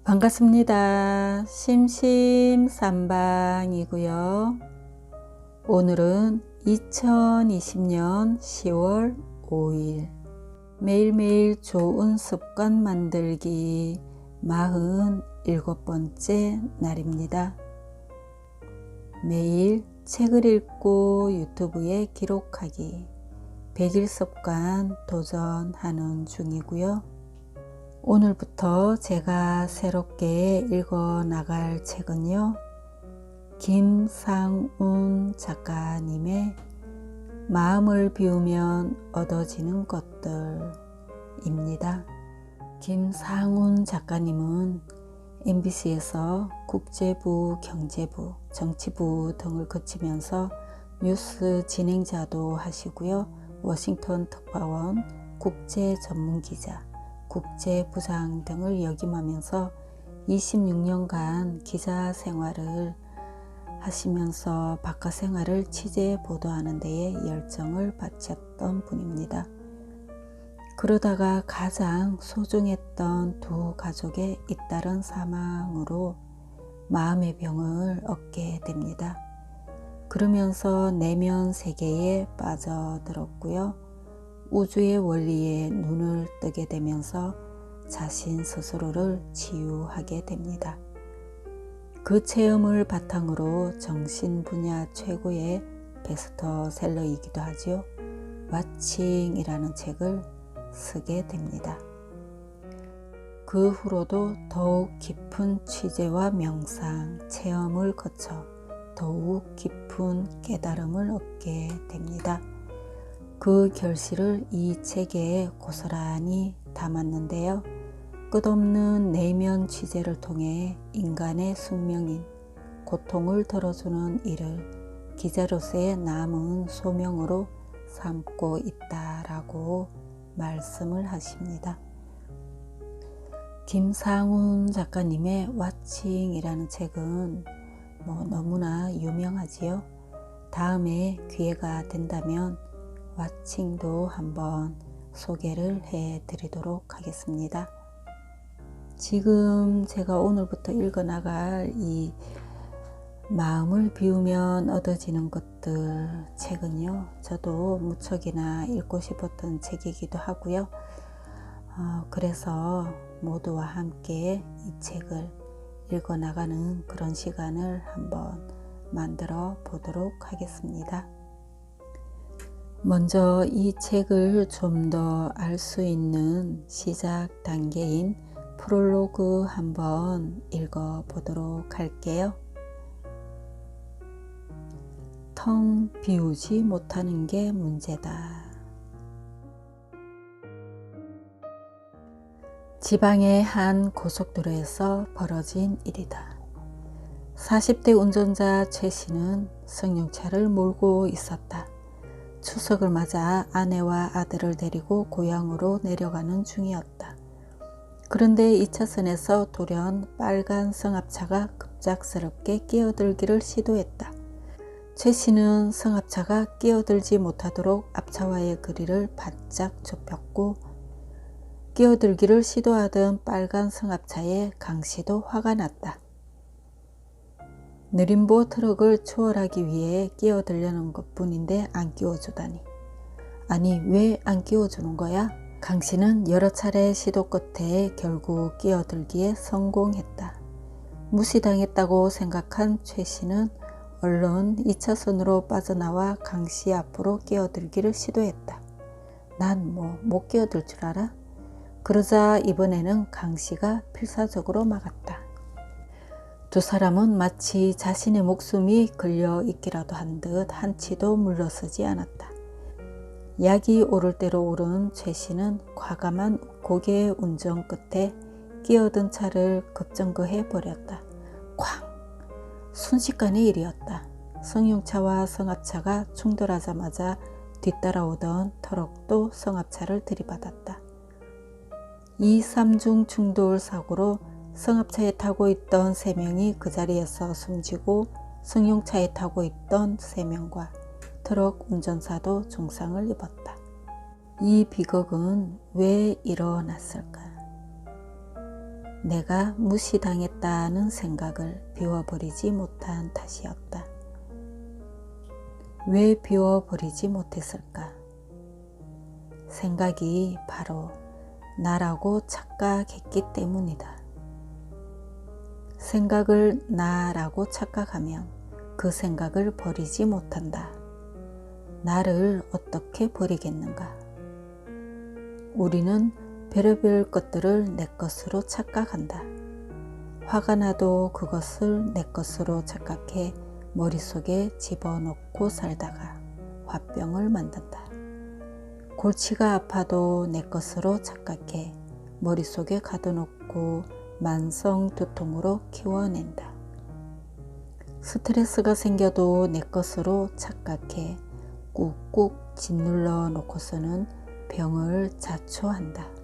반갑습니다. 심심삼방이고요. 오늘은 2020년 10월 5일 매일매일 좋은 습관 만들기 47번째 날입니다. 매일 책을 읽고 유튜브에 기록하기 100일 습관 도전하는 중이고요. 오늘부터 제가 새롭게 읽어 나갈 책은요, 김상훈 작가님의 마음을 비우면 얻어지는 것들입니다. 김상훈 작가님은 MBC에서 국제부, 경제부, 정치부 등을 거치면서 뉴스 진행자도 하시고요. 워싱턴 특파원, 국제 전문기자, 국제부장 등을 역임하면서 26년간 기자 생활을 하시면서 바깥 생활을 취재 보도하는 데에 열정을 바쳤던 분입니다. 그러다가 가장 소중했던 두 가족의 잇따른 사망으로 마음의 병을 얻게 됩니다. 그러면서 내면 세계에 빠져들었고요. 우주의 원리에 눈을 뜨게 되면서 자신 스스로를 치유하게 됩니다. 그 체험을 바탕으로 정신 분야 최고의 베스트셀러이기도 하죠. 왓칭이라는 책을 쓰게 됩니다. 그 후로도 더욱 깊은 취재와 명상, 체험을 거쳐 더욱 깊은 깨달음을 얻게 됩니다. 그 결실을 이 책에 고스란히 담았는데요. 끝없는 내면 취재를 통해 인간의 숙명인 고통을 덜어주는 일을 기자로서의 남은 소명으로 삼고 있다라고 말씀을 하십니다. 김상훈 작가님의 왓칭이라는 책은 너무나 유명하지요. 다음에 기회가 된다면 왓칭도 한번 소개를 해 드리도록 하겠습니다. 지금 제가 오늘부터 읽어 나갈 이 마음을 비우면 얻어지는 것들 책은요, 저도 무척이나 읽고 싶었던 책이기도 하고요. 그래서 모두와 함께 이 책을 읽어 나가는 그런 시간을 한번 만들어 보도록 하겠습니다. 먼저 이 책을 좀 더 알 수 있는 시작 단계인 프롤로그 한번 읽어 보도록 할게요. 텅 비우지 못하는 게 문제다. 지방의 한 고속도로에서 벌어진 일이다. 40대 운전자 최 씨는 승용차를 몰고 있었다. 추석을 맞아 아내와 아들을 데리고 고향으로 내려가는 중이었다. 그런데 2차선에서 돌연 빨간 승합차가 급작스럽게 끼어들기를 시도했다. 최 씨는 승합차가 끼어들지 못하도록 앞차와의 거리를 바짝 좁혔고, 끼어들기를 시도하던 빨간 승합차에 강 씨도 화가 났다. 느림보 트럭을 추월하기 위해 끼어들려는 것뿐인데 안 끼워주다니. 아니, 왜 안 끼워주는 거야? 강 씨는 여러 차례 시도 끝에 결국 끼어들기에 성공했다. 무시당했다고 생각한 최 씨는 얼른 2차선으로 빠져나와 강 씨 앞으로 끼어들기를 시도했다. 난 못 끼어들 줄 알아? 그러자 이번에는 강 씨가 필사적으로 막았다. 두 사람은 마치 자신의 목숨이 걸려 있기라도 한 듯 한치도 물러서지 않았다. 약이 오를 대로 오른 최 씨는 과감한 고개 운전 끝에 끼어든 차를 급정거해 버렸다. 쾅! 순식간의 일이었다. 승용차와 승합차가 충돌하자마자 뒤따라오던 트럭도 승합차를 들이받았다. 이 3중 충돌 사고로 승합차에 타고 있던 3명이 그 자리에서 숨지고 승용차에 타고 있던 3명과 트럭 운전사도 중상을 입었다. 이 비극은 왜 일어났을까? 내가 무시당했다는 생각을 비워버리지 못한 탓이었다. 왜 비워버리지 못했을까? 생각이 바로 나라고 착각했기 때문이다. 생각을 나라고 착각하면 그 생각을 버리지 못한다. 나를 어떻게 버리겠는가? 우리는 별의별 것들을 내 것으로 착각한다. 화가 나도 그것을 내 것으로 착각해 머릿속에 집어넣고 살다가 화병을 만든다. 골치가 아파도 내 것으로 착각해 머릿속에 가둬놓고 만성 두통으로 키워낸다. 스트레스가 생겨도 내 것으로 착각해 꾹꾹 짓눌러 놓고서는 병을 자초한다.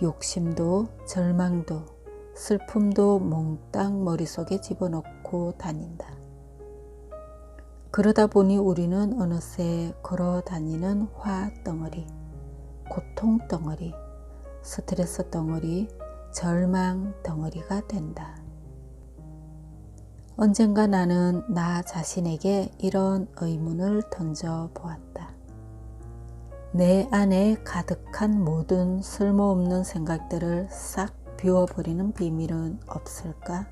욕심도 절망도 슬픔도 몽땅 머릿속에 집어넣고 다닌다. 그러다 보니 우리는 어느새 걸어다니는 화덩어리, 고통덩어리, 스트레스 덩어리, 절망 덩어리가 된다. 언젠가 나는 나 자신에게 이런 의문을 던져보았다. 내 안에 가득한 모든 쓸모없는 생각들을 싹 비워버리는 비밀은 없을까?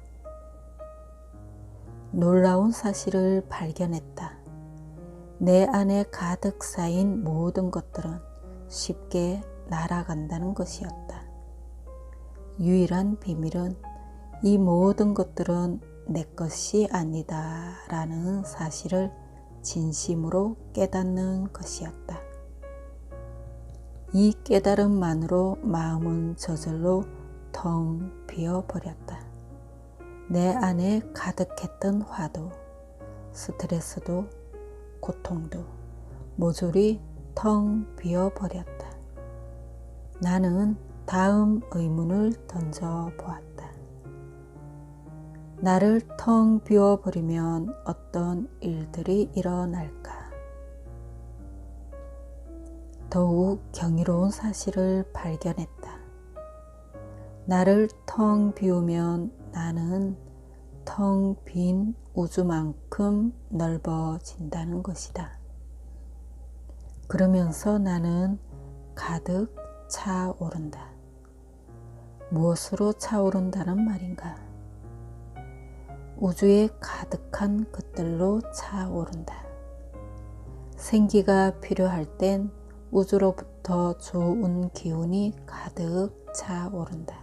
놀라운 사실을 발견했다. 내 안에 가득 쌓인 모든 것들은 쉽게 날아간다는 것이었다. 유일한 비밀은 이 모든 것들은 내 것이 아니다 라는 사실을 진심으로 깨닫는 것이었다. 이 깨달음만으로 마음은 저절로 텅 비어버렸다. 내 안에 가득했던 화도, 스트레스도, 고통도 모조리 텅 비어버렸다. 나는 다음 의문을 던져보았다. 나를 텅 비워버리면 어떤 일들이 일어날까? 더욱 경이로운 사실을 발견했다. 나를 텅 비우면 나는 텅 빈 우주만큼 넓어진다는 것이다. 그러면서 나는 가득 차오른다. 무엇으로 차오른다는 말인가? 우주에 가득한 것들로 차오른다. 생기가 필요할 땐 우주로부터 좋은 기운이 가득 차오른다.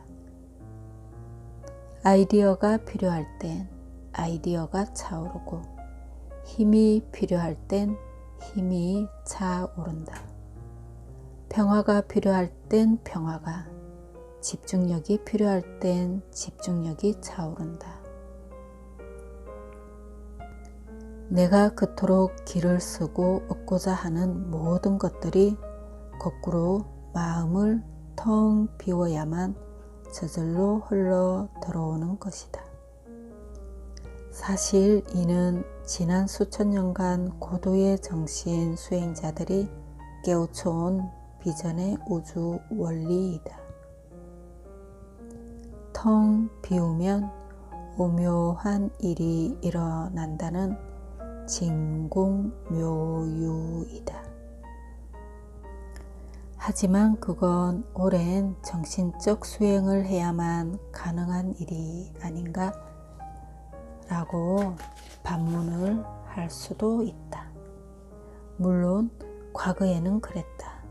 아이디어가 필요할 땐 아이디어가 차오르고 힘이 필요할 땐 힘이 차오른다. 평화가 필요할 땐 평화가, 집중력이 필요할 땐 집중력이 차오른다. 내가 그토록 기를 쓰고 얻고자 하는 모든 것들이 거꾸로 마음을 텅 비워야만 저절로 흘러 들어오는 것이다. 사실 이는 지난 수천 년간 고도의 정신 수행자들이 깨우쳐온 비전의 우주 원리이다. 텅 비우면 오묘한 일이 일어난다는 진공묘유이다. 하지만 그건 오랜 정신적 수행을 해야만 가능한 일이 아닌가? 라고 반문을 할 수도 있다. 물론 과거에는 그랬다.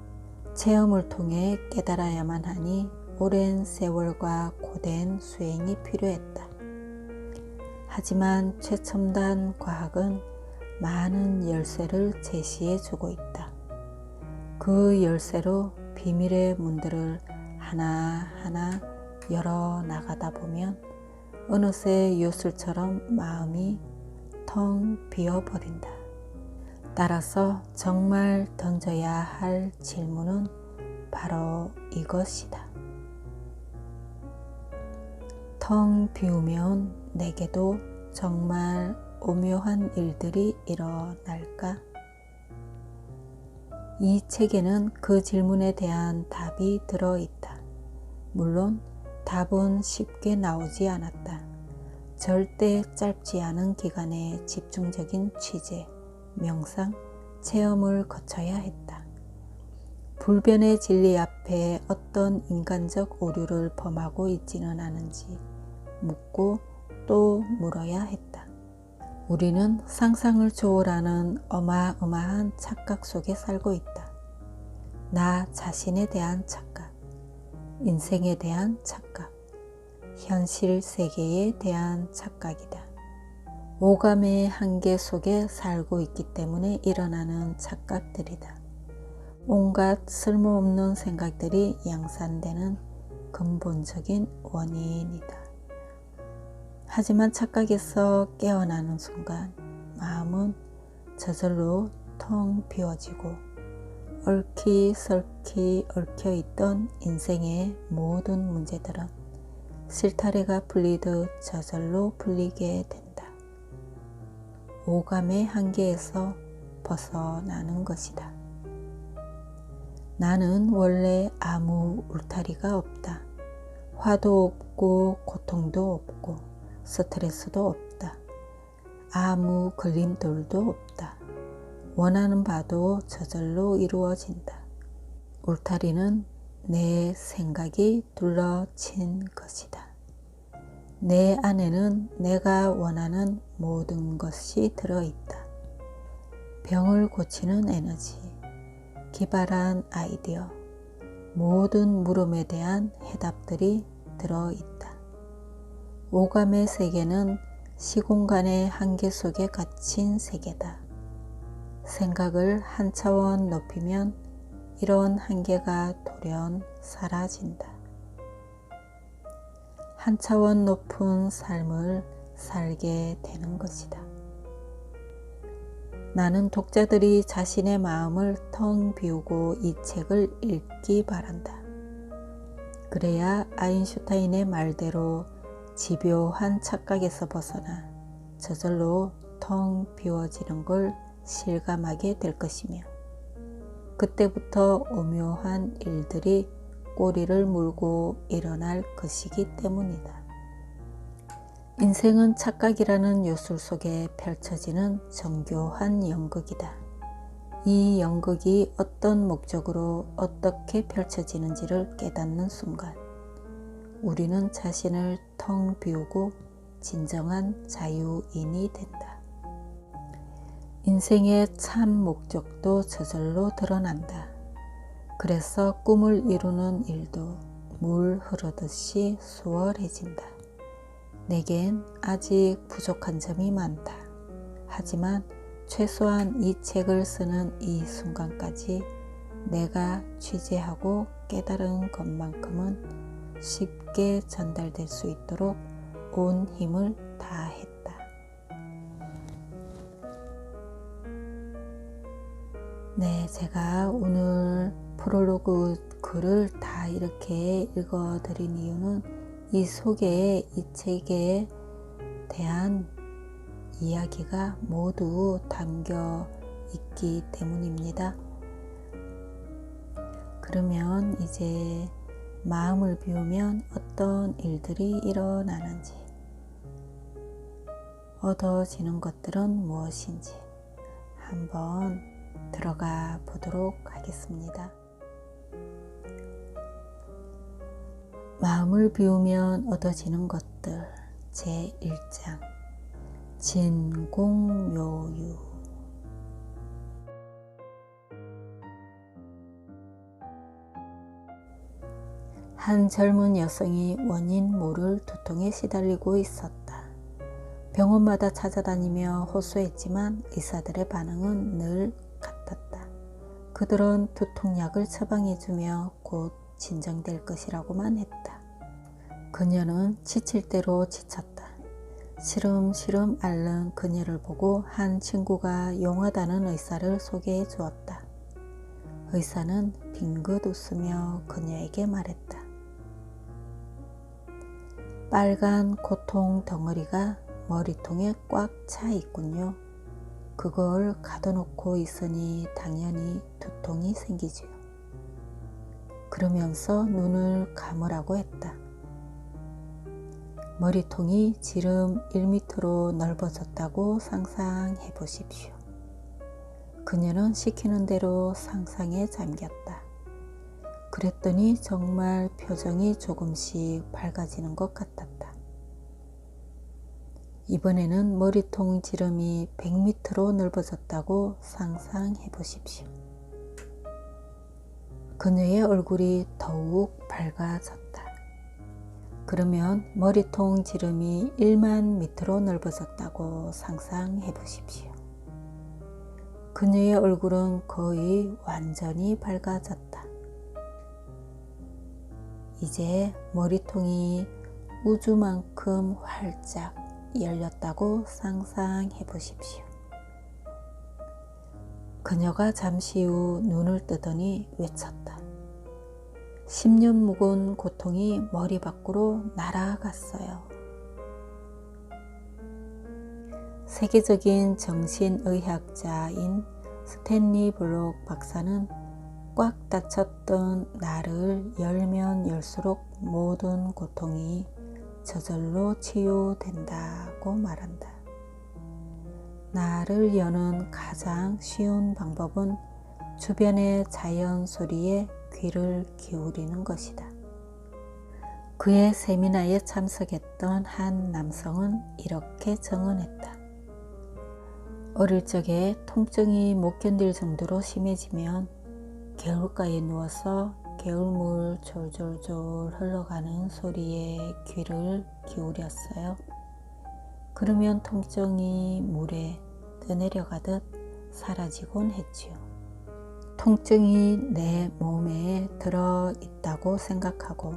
체험을 통해 깨달아야만 하니 오랜 세월과 고된 수행이 필요했다. 하지만 최첨단 과학은 많은 열쇠를 제시해 주고 있다. 그 열쇠로 비밀의 문들을 하나하나 열어 나가다 보면 어느새 요술처럼 마음이 텅 비어버린다. 따라서 정말 던져야 할 질문은 바로 이것이다. 텅 비우면 내게도 정말 오묘한 일들이 일어날까? 이 책에는 그 질문에 대한 답이 들어있다. 물론 답은 쉽게 나오지 않았다. 절대 짧지 않은 기간의 집중적인 취재, 명상, 체험을 거쳐야 했다. 불변의 진리 앞에 어떤 인간적 오류를 범하고 있지는 않은지 묻고 또 물어야 했다. 우리는 상상을 초월하는 어마어마한 착각 속에 살고 있다. 나 자신에 대한 착각, 인생에 대한 착각, 현실 세계에 대한 착각이다. 오감의 한계 속에 살고 있기 때문에 일어나는 착각들이다. 온갖 쓸모없는 생각들이 양산되는 근본적인 원인이다. 하지만 착각에서 깨어나는 순간 마음은 저절로 텅 비워지고 얽히설키 얽혀있던 인생의 모든 문제들은 실타래가 풀리듯 저절로 풀리게 된다. 오감의 한계에서 벗어나는 것이다. 나는 원래 아무 울타리가 없다. 화도 없고 고통도 없고 스트레스도 없다. 아무 걸림돌도 없다. 원하는 바도 저절로 이루어진다. 울타리는 내 생각이 둘러친 것이다. 내 안에는 내가 원하는 모든 것이 들어있다. 병을 고치는 에너지, 기발한 아이디어, 모든 물음에 대한 해답들이 들어있다. 오감의 세계는 시공간의 한계 속에 갇힌 세계다. 생각을 한 차원 높이면 이런 한계가 돌연 사라진다. 한 차원 높은 삶을 살게 되는 것이다. 나는 독자들이 자신의 마음을 텅 비우고 이 책을 읽기 바란다. 그래야 아인슈타인의 말대로 집요한 착각에서 벗어나 저절로 텅 비워지는 걸 실감하게 될 것이며 그때부터 오묘한 일들이 꼬리를 물고 일어날 것이기 때문이다. 인생은 착각이라는 요술 속에 펼쳐지는 정교한 연극이다. 이 연극이 어떤 목적으로 어떻게 펼쳐지는지를 깨닫는 순간 우리는 자신을 텅 비우고 진정한 자유인이 된다. 인생의 참 목적도 저절로 드러난다. 그래서 꿈을 이루는 일도 물 흐르듯이 수월해진다. 내겐 아직 부족한 점이 많다. 하지만 최소한 이 책을 쓰는 이 순간까지 내가 취재하고 깨달은 것만큼은 쉽게 전달될 수 있도록 온 힘을 다했다. 네, 제가 오늘 프롤로그 글을 다 이렇게 읽어드린 이유는 이 속에 이 책에 대한 이야기가 모두 담겨 있기 때문입니다. 그러면 이제 마음을 비우면 어떤 일들이 일어나는지, 얻어지는 것들은 무엇인지 한번 들어가 보도록 하겠습니다. 마음을 비우면 얻어지는 것들 제1장 진공묘유. 한 젊은 여성이 원인 모를 두통에 시달리고 있었다. 병원마다 찾아다니며 호소했지만 의사들의 반응은 늘 같았다. 그들은 두통약을 처방해주며 곧 진정될 것이라고만 했다. 그녀는 지칠 대로 지쳤다. 시름시름 앓는 그녀를 보고 한 친구가 용하다는 의사를 소개해 주었다. 의사는 빙긋 웃으며 그녀에게 말했다. 빨간 고통 덩어리가 머리통에 꽉 차 있군요. 그걸 가둬놓고 있으니 당연히 두통이 생기지요. 그러면서 눈을 감으라고 했다. 머리통이 지름 1m로 넓어졌다고 상상해 보십시오. 그녀는 시키는 대로 상상에 잠겼다. 그랬더니 정말 표정이 조금씩 밝아지는 것 같았다. 이번에는 머리통 지름이 100m로 넓어졌다고 상상해 보십시오. 그녀의 얼굴이 더욱 밝아졌다. 그러면 머리통 지름이 1만 미터로 넓어졌다고 상상해 보십시오. 그녀의 얼굴은 거의 완전히 밝아졌다. 이제 머리통이 우주만큼 활짝 열렸다고 상상해 보십시오. 그녀가 잠시 후 눈을 뜨더니 외쳤다. 10년 묵은 고통이 머리 밖으로 날아갔어요. 세계적인 정신의학자인 스탠리 블록 박사는 꽉 닫혔던 나를 열면 열수록 모든 고통이 저절로 치유된다고 말한다. 나를 여는 가장 쉬운 방법은 주변의 자연 소리에 귀를 기울이는 것이다. 그의 세미나에 참석했던 한 남성은 이렇게 증언했다. 어릴 적에 통증이 못 견딜 정도로 심해지면 개울가에 누워서 개울물 졸졸졸 흘러가는 소리에 귀를 기울였어요. 그러면 통증이 물에 떠내려가듯 사라지곤 했지요. 통증이 내 몸에 들어 있다고 생각하고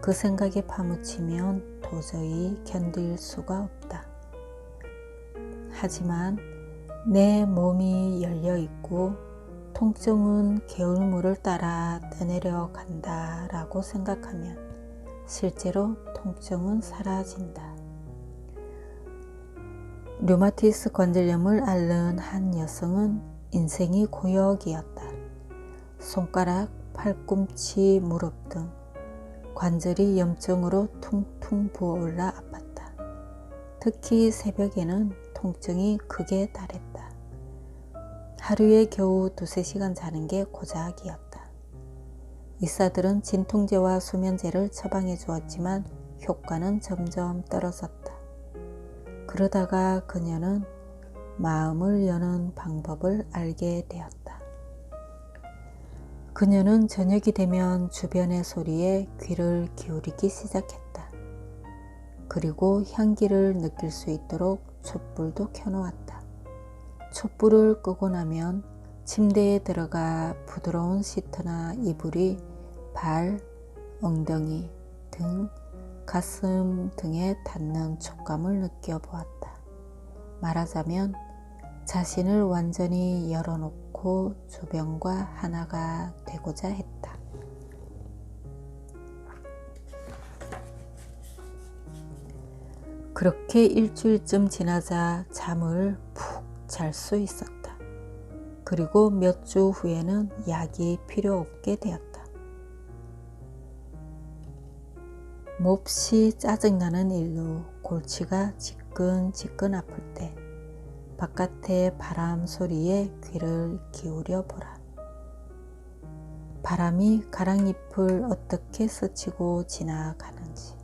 그 생각에 파묻히면 도저히 견딜 수가 없다. 하지만 내 몸이 열려 있고 통증은 개울물을 따라 떠내려 간다라고 생각하면 실제로 통증은 사라진다. 류마티스 관절염을 앓는 한 여성은 인생이 고역이었다. 손가락, 팔꿈치, 무릎 등 관절이 염증으로 퉁퉁 부어올라 아팠다. 특히 새벽에는 통증이 극에 달했다. 하루에 겨우 2-3시간 자는 게 고작이었다. 의사들은 진통제와 수면제를 처방해 주었지만 효과는 점점 떨어졌다. 그러다가 그녀는 마음을 여는 방법을 알게 되었다. 그녀는 저녁이 되면 주변의 소리에 귀를 기울이기 시작했다. 그리고 향기를 느낄 수 있도록 촛불도 켜놓았다. 촛불을 끄고 나면 침대에 들어가 부드러운 시트나 이불이 발, 엉덩이, 등, 가슴 등에 닿는 촉감을 느껴보았다. 말하자면 자신을 완전히 열어놓고 주변과 하나가 되고자 했다. 그렇게 일주일쯤 지나자 잠을 푹 잘 수 있었다. 그리고 몇 주 후에는 약이 필요 없게 되었다. 몹시 짜증나는 일로 골치가 지끈지끈 아플 때 바깥의 바람 소리에 귀를 기울여 보라. 바람이 가랑잎을 어떻게 스치고 지나가는지,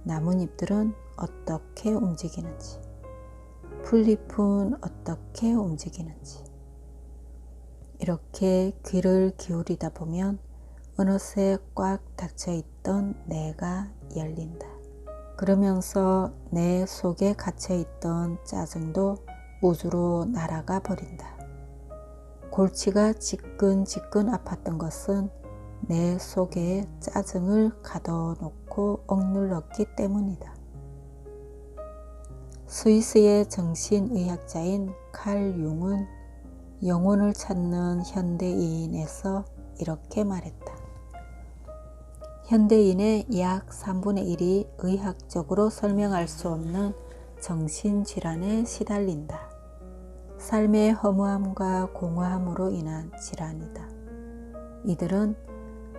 나뭇잎들은 어떻게 움직이는지, 풀잎은 어떻게 움직이는지. 이렇게 귀를 기울이다 보면 어느새 꽉 닫혀있던 내가 열린다. 그러면서 내 속에 갇혀있던 짜증도 우주로 날아가 버린다. 골치가 지끈지끈 아팠던 것은 내 속에 짜증을 가둬놓고 억눌렀기 때문이다. 스위스의 정신의학자인 칼 융은 영혼을 찾는 현대인에서 이렇게 말했다. 현대인의 약 3분의 1이 의학적으로 설명할 수 없는 정신질환에 시달린다. 삶의 허무함과 공허함으로 인한 질환이다. 이들은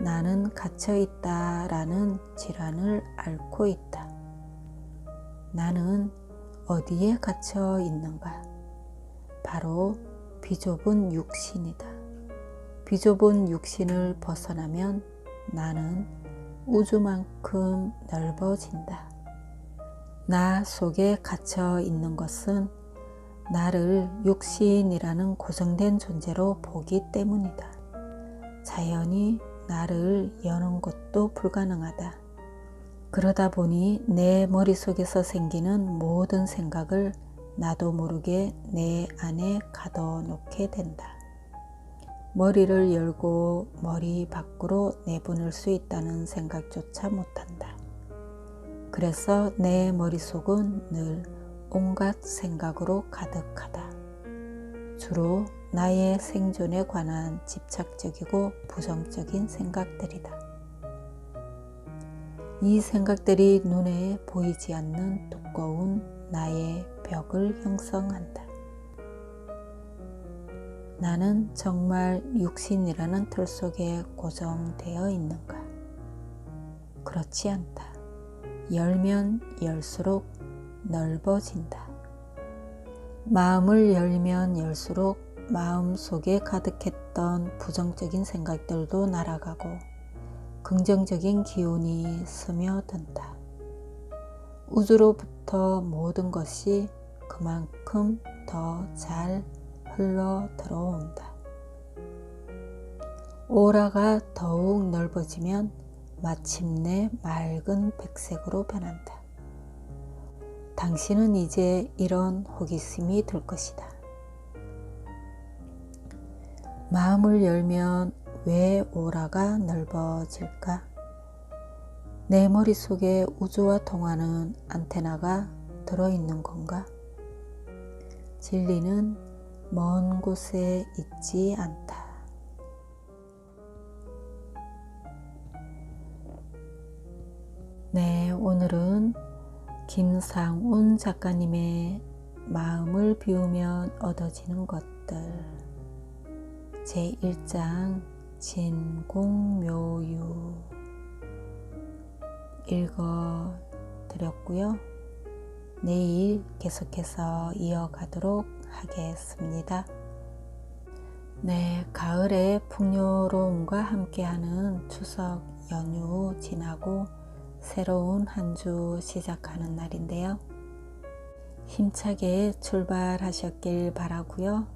나는 갇혀있다라는 질환을 앓고 있다. 나는 어디에 갇혀 있는가? 바로 비좁은 육신이다. 비좁은 육신을 벗어나면 나는 우주만큼 넓어진다. 나 속에 갇혀 있는 것은 나를 육신이라는 고정된 존재로 보기 때문이다. 자연히 나를 여는 것도 불가능하다. 그러다 보니 내 머릿속에서 생기는 모든 생각을 나도 모르게 내 안에 가둬놓게 된다. 머리를 열고 머리 밖으로 내보낼 수 있다는 생각조차 못한다. 그래서 내 머릿속은 늘 온갖 생각으로 가득하다. 주로 나의 생존에 관한 집착적이고 부정적인 생각들이다. 이 생각들이 눈에 보이지 않는 두꺼운 나의 벽을 형성한다. 나는 정말 육신이라는 틀 속에 고정되어 있는가? 그렇지 않다. 열면 열수록 넓어진다. 마음을 열면 열수록 마음 속에 가득했던 부정적인 생각들도 날아가고 긍정적인 기운이 스며든다. 우주로부터 모든 것이 그만큼 더 잘 흘러 들어온다. 오라가 더욱 넓어지면 마침내 맑은 백색으로 변한다. 당신은 이제 이런 호기심이 들 것이다. 마음을 열면 왜 오라가 넓어질까? 내 머릿속에 우주와 통하는 안테나가 들어있는 건가? 진리는 먼 곳에 있지 않다. 네, 오늘은 김상훈 작가님의 마음을 비우면 얻어지는 것들 제1장 진공묘유 읽어드렸고요. 내일 계속해서 이어가도록 하겠습니다. 네, 가을의 풍요로움과 함께하는 추석 연휴 지나고 새로운 한 주 시작하는 날인데요. 힘차게 출발하셨길 바라고요.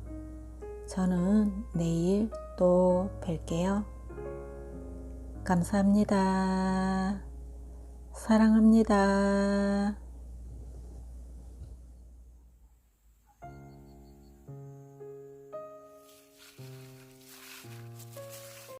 저는 내일 또 뵐게요. 감사합니다. 사랑합니다.